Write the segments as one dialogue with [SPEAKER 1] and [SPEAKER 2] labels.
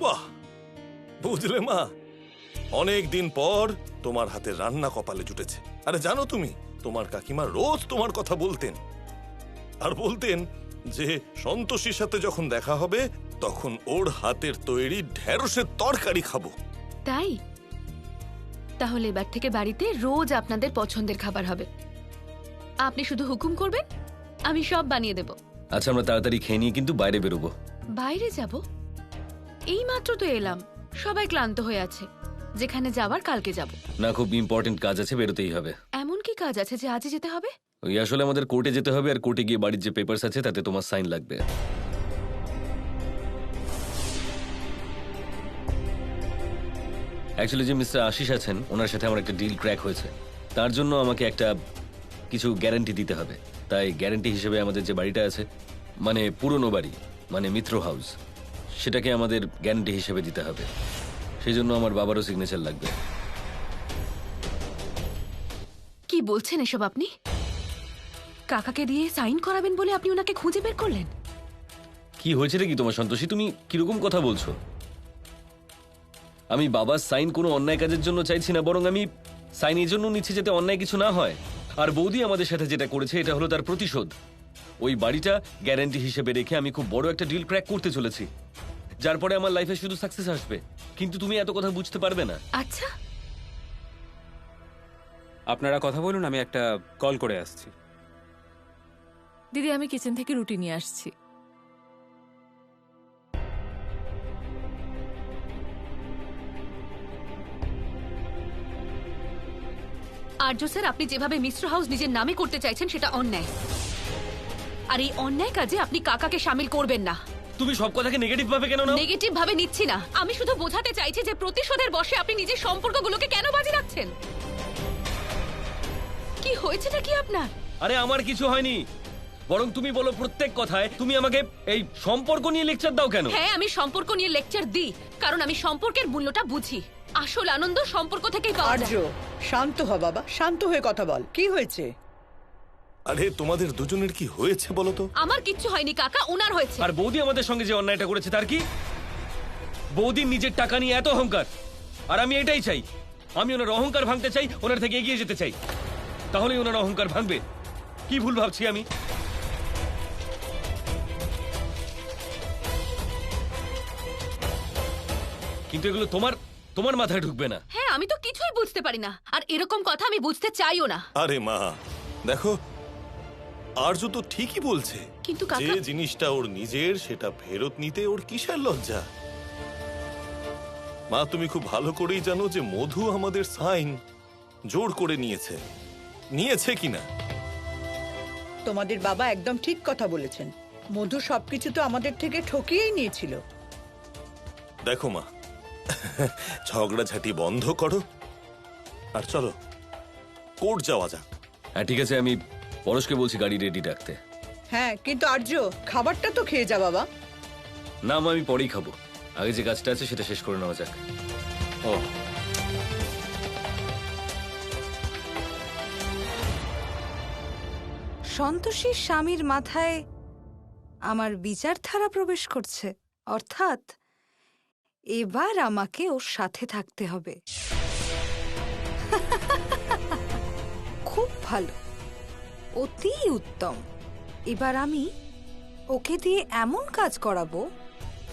[SPEAKER 1] বাহ, বুঝলে মা, অনেক দিন পর তোমার হাতে রান্না কপালে জুটেছে। আরে জানো তুমি, তোমার কাকিমা রোজ তোমার কথা বলতেন, আর বলতেন যে সন্তোষীর সাথে যখন দেখা হবে তখন ওর হাতের তৈরি ঢেঁড়সের তরকারি খাবো।
[SPEAKER 2] তাই তাহলে এবার থেকে বাড়িতে রোজ আপনাদের পছন্দের খাবার হবে। আপনি শুধু হুকুম করবেন, আমি সব বানিয়ে দেব।
[SPEAKER 3] আচ্ছা, আমরা তাড়াতাড়ি খেয়ে নিয়ে কিন্তু বাইরে বেরোবো।
[SPEAKER 2] বাইরে যাব? এই মাত্র তো এলাম, সবাই ক্লান্ত হয়ে আছে। যেখানে যাওয়ার কালকে যাব।
[SPEAKER 3] না, খুব ইম্পর্টেন্ট কাজ আছে, বেরোতেই হবে।
[SPEAKER 2] এমন কি কাজ আছে যে আজই যেতে হবে?
[SPEAKER 3] ওই আসলে আমাদের কোর্টে যেতে হবে, আর কোর্টে গিয়ে বাড়ির যে পেপারস আছে তাতে তোমার সাইন লাগবে। অ্যাকচুয়ালি যে মিস্টার আশিস আছেন, ওনার সাথে আমার একটা ডিল ক্র্যাক হয়েছে। তার জন্য আমাকে একটা কিছু গ্যারান্টি দিতে হবে। তাই গ্যারান্টি হিসেবে আমাদের যে বাড়িটা আছে, মানে পুরনো বাড়ি, মানে মিত্র হাউস, সেটাকে আমাদের গ্যারান্টি হিসেবে দিতে হবে। সেই জন্য আমার বাবারও সিগনেচার লাগবে।
[SPEAKER 2] কি বলছেন এসব আপনি? কাকাকে দিয়ে সাইন করাবেন বলে আপনি ওনাকে খুঁজে বের করলেন?
[SPEAKER 3] কি হয়েছে রে কি তোমার সন্তোষী? তুমি কিরকম কথা বলছো? আমি বাবার সাইন কোনো অন্যায় কাজের জন্য চাইছি না, বরং আমি সাইন এই জন্য নিচ্ছি যাতে অন্যায় কিছু না হয়। আর বৌদি আমাদের সাথে যেটা করেছে এটা হলো তার প্রতিশোধ। ওই বাড়িটা গ্যারান্টি হিসেবে রেখে আমি খুব বড় একটা ডিল ক্র্যাক করতে চলেছি, যার পরে আমার লাইফে শুধু সাকসেস আসবে। কিন্তু তুমি এত কথা বুঝতে পারবে না।
[SPEAKER 2] আচ্ছা,
[SPEAKER 4] আপনারা কথা বলুন, আমি একটা কল করে আসছি।
[SPEAKER 5] দিদি, আমি কিচেন থেকে রুটি নিয়ে আসছি।
[SPEAKER 2] আর্য স্যার, আপনি যেভাবে মিশ্র হাউস নিজের নামে করতে চাইছেন সেটা অন্যায়। আর এই অন্যায় কাজে আপনি কাকাকে শামিল করবেন না।
[SPEAKER 3] তুমি সব কথাকে নেগেটিভ ভাবে কেন নাও?
[SPEAKER 2] নেগেটিভ ভাবে নিচ্ছি না, আমি শুধু বোঝাতে চাইছি যে প্রতিশোধের বশে আপনি নিজের সম্পর্কগুলোকে কেন বাজি রাখছেন। কি হয়েছেটা কি আপনার?
[SPEAKER 3] আরে আমার কিছু হয়নি, বরং তুমি বলো প্রত্যেক কথায় তুমি আমাকে এই সম্পর্ক নিয়ে লেকচার দাও কেন?
[SPEAKER 2] হ্যাঁ, আমি সম্পর্ক নিয়ে লেকচার দিই, কারণ আমি সম্পর্কের মূল্যটা বুঝি। আসল আনন্দ সম্পর্ক থেকেই পাওয়া
[SPEAKER 6] আর্য,
[SPEAKER 2] যায়।
[SPEAKER 6] শান্ত হ বাবা, শান্ত হয়ে কথা বল। কি হয়েছে?
[SPEAKER 1] আরে তোমাদের দুজনের কি হয়েছে বলো তো?
[SPEAKER 2] আমার কিচ্ছু হয়নি কাকা, ওনার হয়েছে।
[SPEAKER 3] আর বৌদি আমাদের সঙ্গে যে অন্যায়টা করেছে তার কি? বৌদির নিজের টাকা নিয়ে এত অহংকার, আর আমি এটাই চাই। আমি ওনার অহংকার ভাঙতে চাই, ওনার থেকে এগিয়ে যেতে চাই, তাহলেই ওনার অহংকার ভাঙবে। কি ভুল ভাবছি আমি? কিন্তু এগুলো তোমার মাথায় ঢুকবে না।
[SPEAKER 2] হ্যাঁ, আমি তো কিছুই বুঝতে পারি না, আর এরকম কথা আমি বুঝতে চাইও না।
[SPEAKER 1] আরে মা দেখো, আরজু তো ঠিকই বলছে।
[SPEAKER 2] কিন্তু
[SPEAKER 1] যে
[SPEAKER 2] কাকা,
[SPEAKER 1] জিনিসটা ওর নিজের সেটা ফেরত নিতে ওর কিসের লজ্জা? মা, তুমি খুব ভালো করেই জানো যে মধু আমাদের সাইন জোর করে নিয়েছে কিনা।
[SPEAKER 6] তোমাদের বাবা একদম ঠিক কথা বলেছেন। মধু সবকিছু তো আমাদের থেকে ঠকিয়েই নিয়েছিল।
[SPEAKER 1] দেখো মা, ঝগড়াঝাটি বন্ধ করো আর চলো কোর্ট যাওয়া যাক।
[SPEAKER 3] হ্যাঁ ঠিক আছে, আমি পরশকে বলছি গাড়ি রেডি রাখতে।
[SPEAKER 6] হ্যাঁ, কিন্তু আর্য, খাবারটা তো খেয়ে যা বাবা।
[SPEAKER 3] না মা, আমি পরেই খাবো, আগে যে কাজটা আছে সেটা শেষ করে নেওয়া যাক। ও
[SPEAKER 7] সন্তোষীর স্বামীর মাথায় আমার বিচারধারা প্রবেশ করছে, অর্থাৎ এবার আমাকে ওর সাথে থাকতে হবে। খুব ভালো, অতি উত্তম। এবার আমি ওকে দিয়ে এমন কাজ করাবো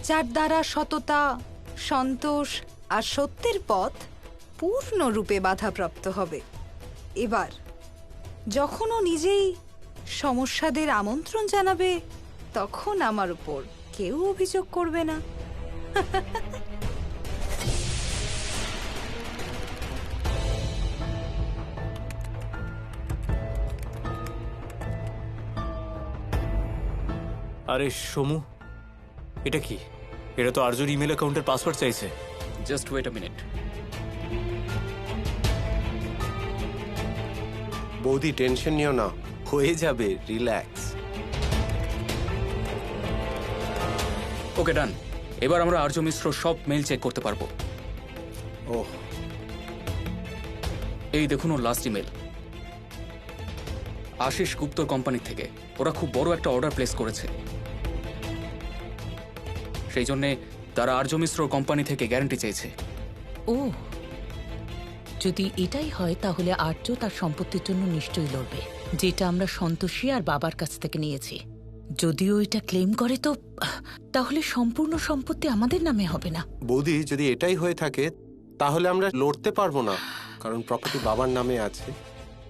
[SPEAKER 7] যার দ্বারা সততা, সন্তোষ আর সত্যের পথ পূর্ণরূপে বাধাপ্রাপ্ত হবে। এবার যখন ও নিজেই সমস্যাদের আমন্ত্রণ জানাবে, তখন আমার উপর কেউ অভিযোগ করবে না।
[SPEAKER 4] আরে সমু, এটা কি? এটা তো আর্যুর ইমেল অ্যাকাউন্টের পাসওয়ার্ড চাইছে।
[SPEAKER 8] Just wait a minute.
[SPEAKER 9] বৌদি টেনশন নিও না, হয়ে যাবে, রিল্যাক্স।
[SPEAKER 8] ওকে ডান। এবার আমরা আর্য মিশ্র সব মেইল চেক করতে পারবো।
[SPEAKER 9] ওহ,
[SPEAKER 8] এই দেখুন ওর লাস্ট ইমেল, আশিস গুপ্তর কোম্পানি থেকে। ওরা খুব বড় একটা অর্ডার প্লেস করেছে, সেই জন্যে তারা আর্য মিশ্র কোম্পানি থেকে গ্যারান্টি চেয়েছে।
[SPEAKER 5] ও, যদি এটাই হয় তাহলে আর্য তার সম্পত্তির জন্য নিশ্চয়ই লড়বে, যেটা আমরা সন্তোষী আর বাবার কাছ থেকে নিয়েছি। যদিও এটা ক্লেম করে তো তাহলে সম্পূর্ণ সম্পত্তি আমাদের নামে হবে না।
[SPEAKER 9] বৌদি, যদি এটাই হয়ে থাকে তাহলে আমরা লড়তে পারবো না, কারণ প্রপার্টি বাবার নামে আছে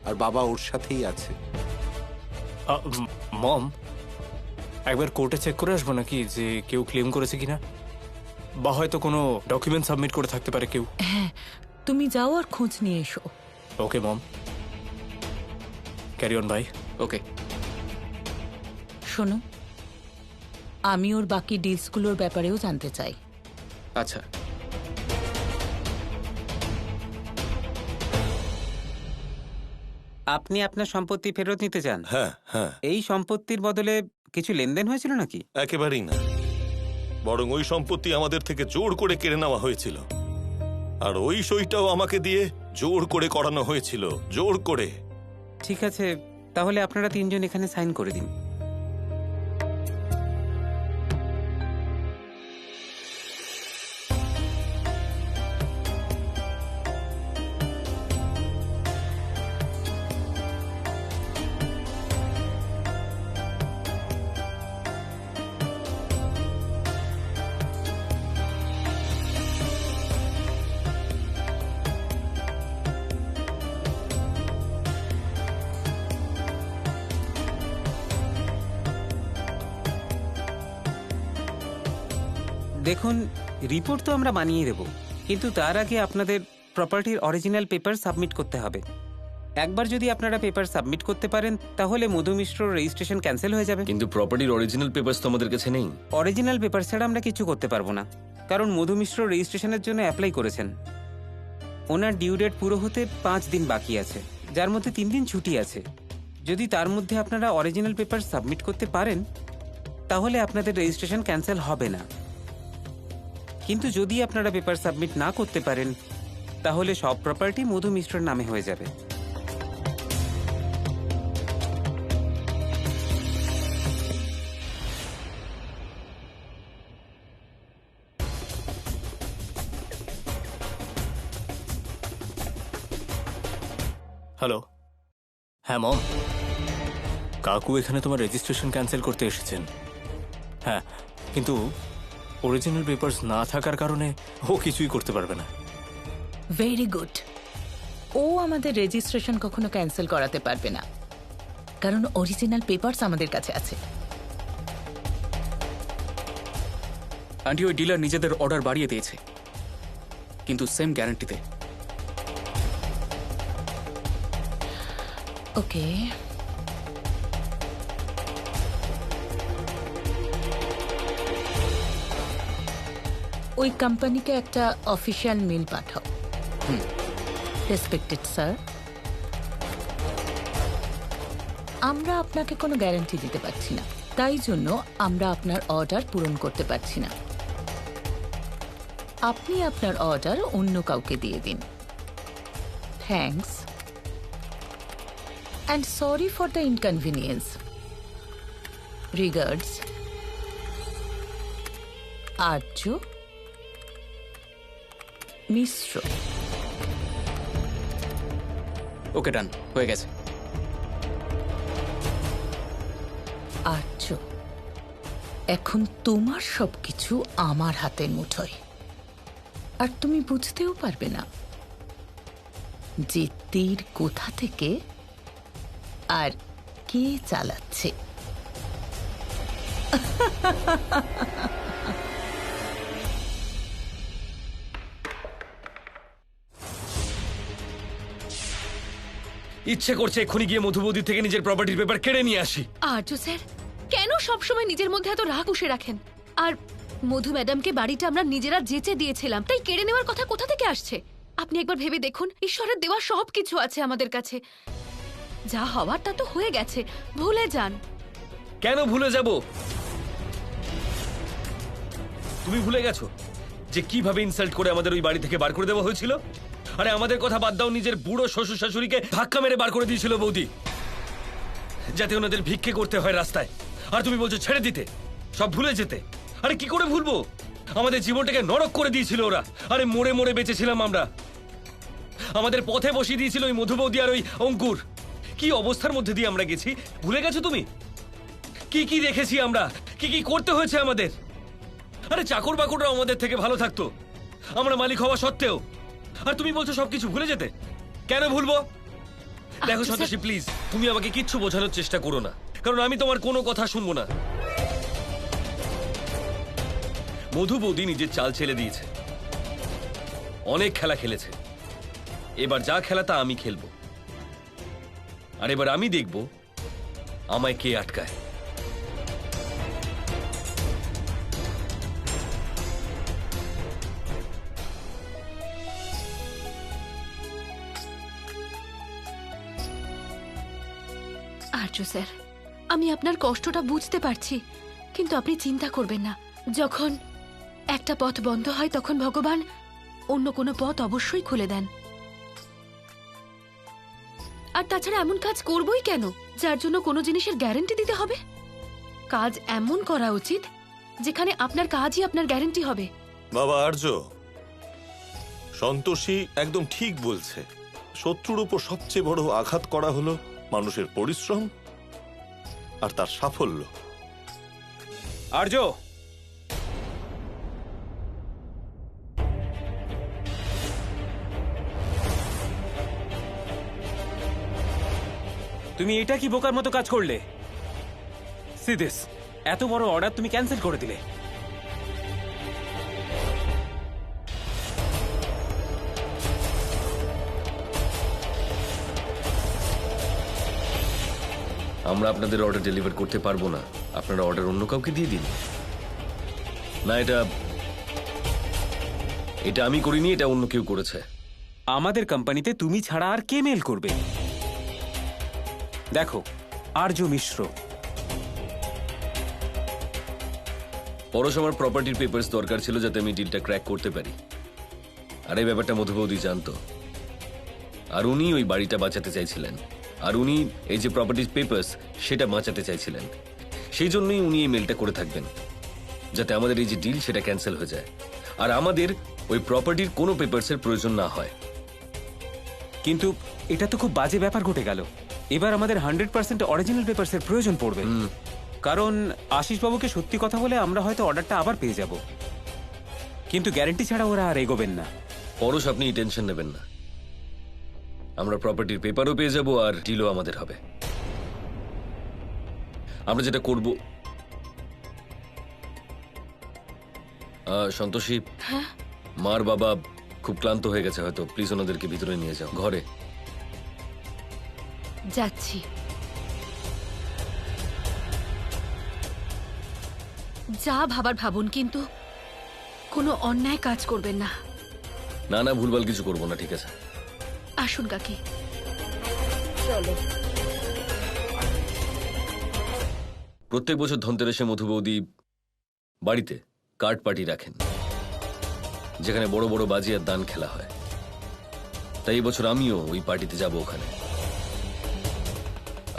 [SPEAKER 9] আর বাবা ওর সাথেই আছে।
[SPEAKER 4] মম, একবার কোর্টে চেক করে আসবো নাকি যে কেউ ক্লেম করেছে কিনা, বা হয়তো কোনো ডকুমেন্ট সাবমিট করে থাকতে পারে কেউ।
[SPEAKER 5] হ্যাঁ, তুমি যাও আর খোঁজ নিয়ে এসো।
[SPEAKER 4] ওকে মম, ক্যারি অন ভাই।
[SPEAKER 8] ওকে।
[SPEAKER 5] শোনো, আমি ওর বাকি ডিলসগুলোর ব্যাপারেও জানতে চাই।
[SPEAKER 8] আচ্ছা,
[SPEAKER 10] আপনি আপনার সম্পত্তি ফেরত নিতে চান?
[SPEAKER 1] হ্যাঁ হ্যাঁ,
[SPEAKER 10] এই সম্পত্তির বদলে কিছু লেনদেন হয়েছিল নাকি?
[SPEAKER 1] একেবারেই না, বরং ওই সম্পত্তি আমাদের থেকে জোর করে কেড়ে নেওয়া হয়েছিল। আর ওই সইটাও আমাকে দিয়ে জোর করে করানো হয়েছিল, জোর করে।
[SPEAKER 10] ঠিক আছে, তাহলে আপনারা তিনজন এখানে সাইন করে দিন। দেখুন, রিপোর্ট তো আমরা বানিয়ে দেব, কিন্তু তার আগে আপনাদের প্রপার্টির অরিজিনাল পেপার সাবমিট করতে হবে। একবার যদি আপনারা পেপার সাবমিট করতে পারেন তাহলে মধু মিশ্র রেজিস্ট্রেশন ক্যান্সেল হয়ে যাবে।
[SPEAKER 3] কিন্তু প্রপার্টির অরিজিনাল পেপারস তো আমাদের কাছে নেই।
[SPEAKER 10] অরিজিনাল পেপার ছাড়া আমরা কিছু করতে পারবো না, কারণ মধু মিশ্র রেজিস্ট্রেশনের জন্য অ্যাপ্লাই করেছেন। ওনার ডিউ ডেট পুরো হতে 5 দিন বাকি আছে, যার মধ্যে 3 দিন ছুটি আছে। যদি তার মধ্যে আপনারা অরিজিনাল পেপার সাবমিট করতে পারেন তাহলে আপনাদের রেজিস্ট্রেশন ক্যান্সেল হবে না। কিন্তু যদি আপনারা পেপার সাবমিট না করতে পারেন তাহলে সব প্রপার্টি মধু মিশ্রের নামে হয়ে যাবে।
[SPEAKER 4] হ্যালো, হ্যাঁ মম, কাকু এখানে তোমার রেজিস্ট্রেশন ক্যান্সেল করতে এসেছেন। হ্যাঁ, কিন্তু অরিজিনাল পেপারস না থাকার কারণে ও কিছুই করতে পারবে না।
[SPEAKER 5] Very good. ও আমাদের রেজিস্ট্রেশন কখনো ক্যান্সেল করাতে পারবে না, কারণ অরিজিনাল পেপারস আমাদের কাছে আছে।
[SPEAKER 8] আন্টি, ওই ডিলার নিজেদের অর্ডার বাড়িয়ে দিয়েছে, কিন্তু সেম গ্যারান্টিতে।
[SPEAKER 5] ওকে, ওই কোম্পানিকে একটা অফিসিয়াল মেল পাঠাও। রেসপেক্টেড স্যার, আমরা আপনাকে কোনো গ্যারান্টি দিতে পারছি না, তাই জন্য আমরা আপনার অর্ডার পূরণ করতে পারছি না। আপনি আপনার অর্ডার অন্য কাউকে দিয়ে দিন। Thanks and sorry for the inconvenience. Regards, আর্য মিশ্র।
[SPEAKER 8] ওকে, ডান, হয়ে গেছে।
[SPEAKER 5] আর্য, এখন তোমার সবকিছু আমার হাতের মুঠোয়, আর তুমি বুঝতেও পারবে না যে তীর কোথা থেকে আর কে চালাচ্ছে।
[SPEAKER 3] ইচ্ছে করছে এক্ষুনি গিয়ে মধুবতী থেকে নিজের প্রপার্টির পেপার কেড়ে নিয়ে আসি।
[SPEAKER 2] আর্য স্যার, কেন সবসময় নিজের মধ্যে এত রাগ পুষে রাখেন? আর মধু ম্যাডামকে বাড়িটা আমরা নিজেরা যেচে দিয়েছিলাম, তাই কেড়ে নেওয়ার কথা কোথা থেকে আসছে? আপনি একবার ভেবে দেখুন, ঈশ্বরের দেওয়া সব কিছু আছে আমাদের কাছে। যা হওয়ার তা তো হয়ে গেছে, ভুলে যান।
[SPEAKER 3] কেন ভুলে যাব? তুমি ভুলে গেছো যে কিভাবে ইনসাল্ট করে আমাদের ওই বাড়ি থেকে বার করে দেওয়া হয়েছিল? আরে আমাদের কথা বাদ দাও, নিজের বুড়ো শ্বশুর শাশুড়িকে ধাক্কা মেরে বার করে দিয়েছিল বৌদি, যাতে ওনাদের ভিক্ষে করতে হয় রাস্তায়। আর তুমি বলছো ছেড়ে দিতে, সব ভুলে যেতে। আরে কি করে ভুলবো? আমাদের জীবনটাকে নরক করে দিয়েছিল ওরা। আরে মরে মরে বেঁচেছিলাম আমরা। আমাদের পথে বসিয়ে দিয়েছিল ওই মধু বৌদি আর ওই অঙ্কুর। কি অবস্থার মধ্যে দিয়ে আমরা গেছি ভুলে গেছো তুমি? কি কি দেখেছি আমরা, কি কি করতে হয়েছে আমাদের। আরে চাকর বাকররা আমাদের থেকে ভালো থাকতো আমরা মালিক হওয়া সত্ত্বেও, আর তুমি বলছো সবকিছু ভুলে যেতে। কেন ভুলবো? দেখো
[SPEAKER 2] আচ্ছা,
[SPEAKER 3] সন্তোষী প্লিজ, তুমি আমাকে কিচ্ছু বোঝানোর চেষ্টা করো না, কারণ আমি তোমার কোনো কথা শুনবো না। মধু বৌদি নিজের চাল ছেড়ে দিয়েছে, অনেক খেলা খেলেছে। এবার যা খেলা তা আমি খেলবো, আর এবার আমি দেখব আমায় কে আটকায়।
[SPEAKER 2] আর্য স্যার, আমি আপনার কষ্টটা বুঝতে পারছি, কিন্তু আপনি চিন্তা করবেন না। যখন একটা পথ বন্ধ হয় তখন ভগবান অন্য কোনো পথ অবশ্যই খুলে দেন। আর তাছাড়া এমন কাজ করবই কেন যার জন্য কোনো জিনিসের গ্যারান্টি দিতে হবে? কাজ এমন করা উচিত যেখানে আপনার কাজই আপনার গ্যারান্টি হবে।
[SPEAKER 1] বাবা আর্য, সন্তোষী একদম ঠিক বলছে। শত্রুর উপর সবচেয়ে বড় আঘাত করা হলো মানুষের পরিশ্রম আর তার সাফল্য।
[SPEAKER 10] আর্য, তুমি এটা কি বোকার মতো কাজ করলে? সিদিস, এত বড় অর্ডার তুমি ক্যান্সেল করে দিলে।
[SPEAKER 3] আমরা আপনাদের অর্ডার ডেলিভার করতে পারবো না, আপনারা অর্ডার অন্য কাউকে দিয়ে দিন। না, এটা আমি করিনি, এটা অন্য কেউ করেছে।
[SPEAKER 10] আমাদের কোম্পানিতে তুমি ছাড়া আর কে মেল করবে? দেখো, আর্য মিশ্র।
[SPEAKER 3] পরশ আমার প্রপার্টির পেপারস দরকার ছিল যাতে আমি ডিলটা ক্র্যাক করতে পারি, আর এই ব্যাপারটা মধুবৌদি জানতো। আর উনি ওই বাড়িটা বাঁচাতে চাইছিলেন, আর উনি এই যে প্রপার্টির পেপারস সেটা বাঁচাতে চাইছিলেন। সেই জন্যই উনি এই মেলটা করে থাকবেন, যাতে আমাদের এই যে ডিল সেটা ক্যান্সেল হয়ে যায়, আর আমাদের ওই প্রপার্টির কোনো পেপারসের প্রয়োজন না হয়।
[SPEAKER 10] কিন্তু এটা তো খুব বাজে ব্যাপার ঘটে গেল। এবার আমাদের 100% অরিজিনাল পেপারসের প্রয়োজন পড়বে, কারণ আশিস বাবুকে সত্যি কথা বলে আমরা হয়তো অর্ডারটা আবার পেয়ে যাব, কিন্তু গ্যারান্টি ছাড়া ওরা আর এগোবেন না।
[SPEAKER 3] পরশ, আপনি টেনশন নেবেন না, আমরা প্রপার্টির পেপারও পেয়ে যাব আর ডিলও আমাদের হবে। আমরা যেটা করব, সন্তোষী, মার বাবা খুব ক্লান্ত হয়ে গেছে হয়তো, প্লিজ ওনাদেরকে ভিতরে নিয়ে যাও ঘরে।
[SPEAKER 2] যাচ্ছি। যা ভাবার ভাবুন, কিন্তু কোনো অন্যায় কাজ করবেন না।
[SPEAKER 3] না না, ভুলভাল কিছু করবো না, ঠিক আছে?
[SPEAKER 2] আসুন কাকি।
[SPEAKER 6] চলো।
[SPEAKER 3] প্রত্যেক বছর ধনতেরাসে মধু বৌদি বাড়িতে কার্ড পার্টি রাখেন, যেখানে বড় বড় বাজি আর দান খেলা হয়। তাই এই বছর আমিও ওই পার্টিতে যাব ওখানে,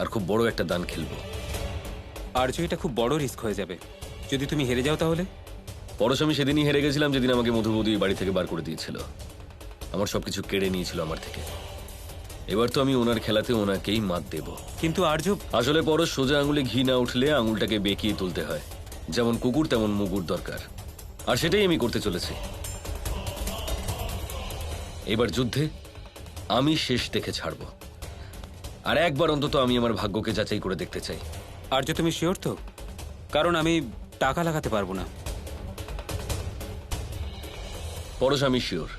[SPEAKER 3] আর খুব বড় একটা দান খেলবো।
[SPEAKER 10] আর্য, এটা খুব বড় রিস্ক হয়ে যাবে যদি তুমি হেরে যাও তাহলে।
[SPEAKER 3] পরশ, আমি সেদিনই হেরে গেছিলাম যেদিন আমাকে মধু বৌদি বাড়ি থেকে বার করে দিয়েছিল, আমার সবকিছু কেড়ে নিয়েছিল আমার থেকে। এবার তো আমি ওনার খেলাতে ওনাকেই মাত দেব।
[SPEAKER 10] কিন্তু আর্য,
[SPEAKER 3] আসলে পরশ, সোজা আঙুলে ঘি না উঠলে আঙুলটাকে বেঁকিয়ে তুলতে হয়। যেমন কুকুর তেমন মুগুর দরকার, আর সেটাই আমি করতে চলেছি। এবার যুদ্ধে আমি শেষ দেখে ছাড়ব, আর একবার অন্তত আমি আমার ভাগ্যকে যাচাই করে দেখতে চাই।
[SPEAKER 10] আর্য, তুমি শিওর তো? কারণ আমি টাকা লাগাতে পারবো না।
[SPEAKER 3] পরশ, আমি শিওর।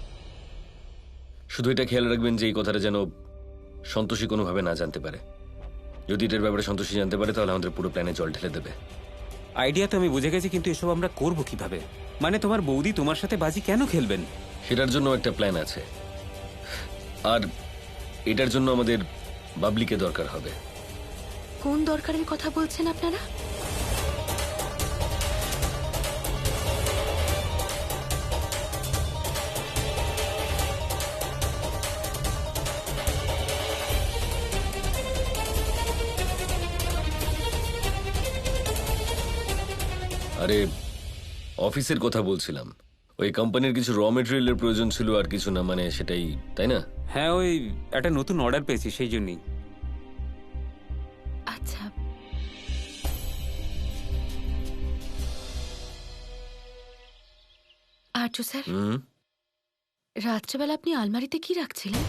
[SPEAKER 3] শুধু এটা খেয়াল রাখবেন যে এই কথাটা যেন সন্তোষী কোনোভাবে না জানতে পারে। যদি এটার ব্যাপারে সন্তোষী জানতে পারে তাহলে আমাদের পুরো প্ল্যানে জল ঢেলে দেবে।
[SPEAKER 10] আইডিয়া তো আমি বুঝে গেছি, কিন্তু এসব আমরা করবো কিভাবে? মানে তোমার বৌদি তোমার সাথে বাজি কেন খেলবেন?
[SPEAKER 3] সেটার জন্য একটা প্ল্যান আছে, আর এটার জন্য আমাদের বাবলিকে দরকার হবে।
[SPEAKER 2] কোন দরকারের কথা বলছেন আপনারা?
[SPEAKER 3] আরে অফিসের কথা বলছিলাম। ওই কোম্পানির কিছু র মেটেরিয়ালের প্রয়োজন ছিল আর কিছু না, মানে সেটাই, তাই না?
[SPEAKER 10] হ্যাঁ, ওই একটা নতুন অর্ডার পেয়েছি সেই জন্যই।
[SPEAKER 2] আচ্ছা, আর্য স্যার,
[SPEAKER 3] হুম।
[SPEAKER 2] রাত্রেবেলা আপনি আলমারিতে কি রাখছিলেন?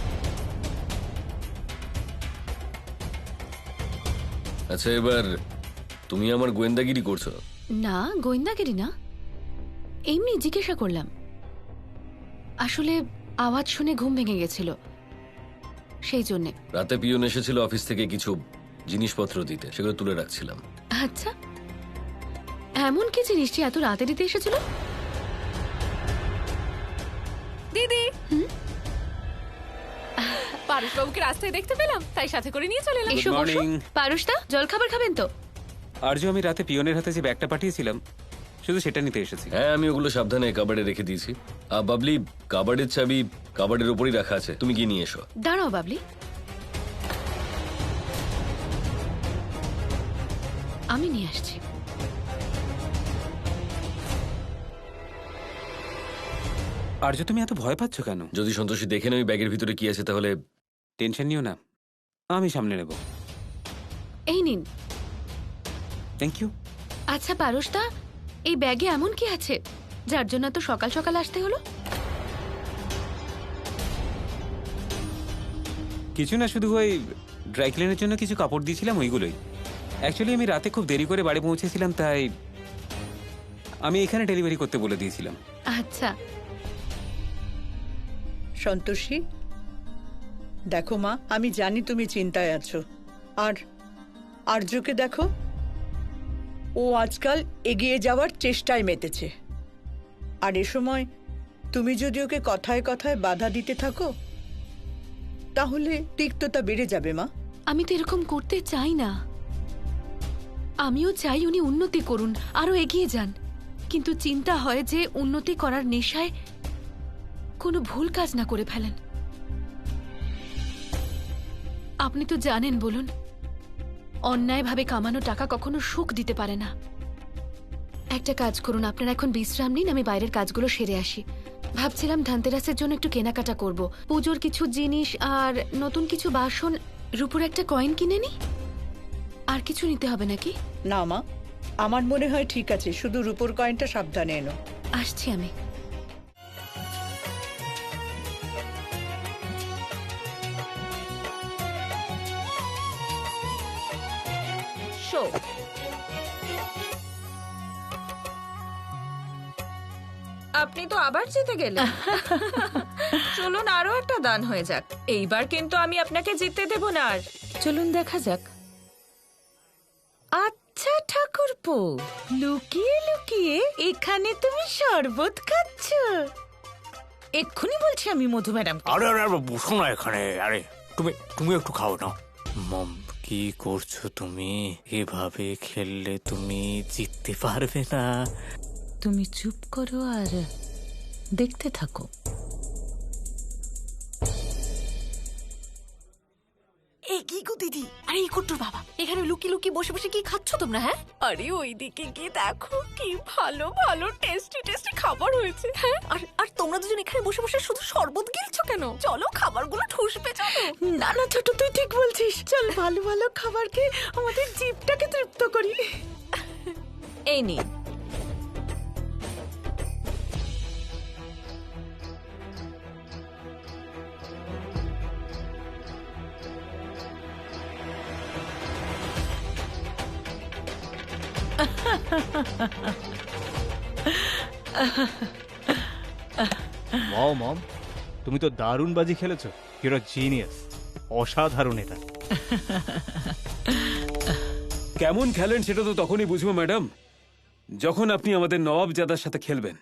[SPEAKER 3] আচ্ছা, এবার তুমি আমার গোয়েন্দাগিরি করছো?
[SPEAKER 2] না, গোয়েন্দাগিরি না, এমনি জিজ্ঞাসা করলাম। আসলে আওয়াজ শুনে ঘুম ভেঙে গেছিল, সেই জন্যে।
[SPEAKER 3] রাতে পিয়ন এসেছিল অফিস থেকে কিছু জিনিসপত্র দিতে, সেগুলো তুলে রাখছিলাম।
[SPEAKER 2] আচ্ছা, এমন কি জিনিস যে এত রাতে দিতে এসেছিল?
[SPEAKER 11] দিদি, পারুশবাবুকে রাস্তায় দেখতে পেলাম, তাই সাথে করে নিয়ে চলে এলাম।
[SPEAKER 2] এসো বসো।
[SPEAKER 10] মর্নিং।
[SPEAKER 2] পারুশদা, জলখাবার খাবেন তো?
[SPEAKER 10] আর্য, আমি রাতে পিয়নের হাতে যে ব্যাগটা পাঠিয়েছিলাম শুধু সেটা নিতে এসেছি।
[SPEAKER 3] হ্যাঁ, আমি ওগুলো সাবধানে কাবার্ডে রেখে দিয়েছি। আর বাবলি, কাবার্ডের চাবি কাবার্ডের উপরই রাখা আছে, তুমি গিয়ে নিয়ে এসো।
[SPEAKER 2] দাঁড়াও বাবলি, আমি নিয়ে আসছি।
[SPEAKER 10] আর্য, তুমি এত ভয় পাচ্ছ কেন?
[SPEAKER 3] যদি সন্তোষী দেখে নেই ব্যাগের ভিতরে কি আছে তাহলে?
[SPEAKER 10] টেনশন নিও না, আমি সামনে নেব।
[SPEAKER 2] এই নিন।
[SPEAKER 10] Thank you.
[SPEAKER 2] আচ্ছা পারুশদা, এই ব্যাগে এমন কি আছে যার জন্য তো সকাল সকাল আসতে হলো?
[SPEAKER 10] কিছু না, শুধু ওই ড্রাই ক্লিনের জন্য কিছু কাপড় দিয়েছিলাম, ওইগুলোই। অ্যাকচুয়ালি আমি রাতে খুব দেরি করে বাড়ি পৌঁছেছিলাম, তাই আমি এখানে ডেলিভারি করতে বলে দিয়েছিলাম।
[SPEAKER 2] আচ্ছা।
[SPEAKER 6] সন্তোষী, দেখো মা, আমি জানি তুমি চিন্তায় আছো। আর আর্যকে দেখো, ও আজকাল এগিয়ে যাওয়ার চেষ্টায় মেতেছে। আর এ সময় তুমি যদি ওকে কথায় কথায় বাধা দিতে থাকো তাহলে তিক্ততা বেড়ে যাবে মা।
[SPEAKER 2] আমি তো এরকম করতে চাই না। আমিও চাই উনি উন্নতি করুন, আরো এগিয়ে যান। কিন্তু চিন্তা হয় যে উন্নতি করার নেশায় কোনো ভুল কাজ না করে ফেলেন। আপনি তো জানেন, বলুন, অন্যায়ভাবে কামানো টাকা কখনো সুখ দিতে পারে না। একটা কাজ করুন, আপনারা এখন বিশ্রাম নিন, আমি বাইরের কাজগুলো সেরে আসি। ভাবছিলাম ধনতেরাসের জন্য একটু কেনাকাটা করব, পুজোর কিছু জিনিস আর নতুন কিছু বাসন, রূপোর একটা কয়েন কিনে নি। আর কিছু নিতে হবে নাকি?
[SPEAKER 6] না মা, আমার মনে হয় ঠিক আছে, শুধু রূপোর কয়েনটা সাবধানে এনো।
[SPEAKER 2] আসছি আমি।
[SPEAKER 11] শো, আপনি তো আবার জিতে গেলেন। চলুন আরো একটা দান হয়ে যাক। এইবার কিন্তু আমি আপনাকে জিততে দেব না। আর
[SPEAKER 5] চলুন দেখা যাক। আচ্ছা ঠাকুরপো, লুকিয়ে লুকিয়ে এখানে তুমি শরবত খাচ্ছ? এক্ষুনি বলছি আমি মধু ম্যাডাম।
[SPEAKER 4] আরে আরে আরে, বসো না এখানে। আরে তুমি একটু খাও না। মম, কি করছো তুমি? এভাবে খেললে তুমি জিততে পারবে না।
[SPEAKER 5] তুমি চুপ করো আর দেখতে থাকো।
[SPEAKER 11] এই কি গো দিদি, আরে এই কুট্টুর বাবা, এখানে লুকিয়ে লুকিয়ে বসে বসে কি খাচ্ছ তোমরা? হ্যাঁ, আরে ওইদিকে গিয়ে দেখো কি ভালো ভালো টেস্টি টেস্টি খাবার হয়েছে। হ্যাঁ, আর তোমরা দুজন এখানে বসে বসে শুধু শরবত গিলছো কেন? চলো খাবারগুলো ঠুসবে, চলো।
[SPEAKER 5] না না ছোট, তুই ঠিক বলছিস। চল ভালো ভালো খাবার খেয়ে আমাদের জিভটাকে তৃপ্ত করি।
[SPEAKER 11] এই নিন।
[SPEAKER 12] ওয়াও মম, তুমি তো দারুণ বাজি খেলেছো। Your a genius. অসাধারণ এটা।
[SPEAKER 3] কেমন খেলেন সেটা তো তখনই বুঝবো ম্যাডাম, যখন আপনি আমাদের নবাবজাদার সাথে খেলবেন।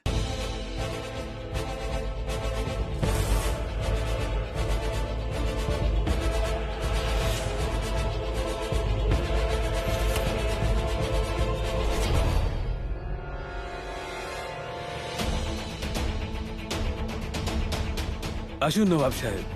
[SPEAKER 3] আসুন নবাব সাহেব।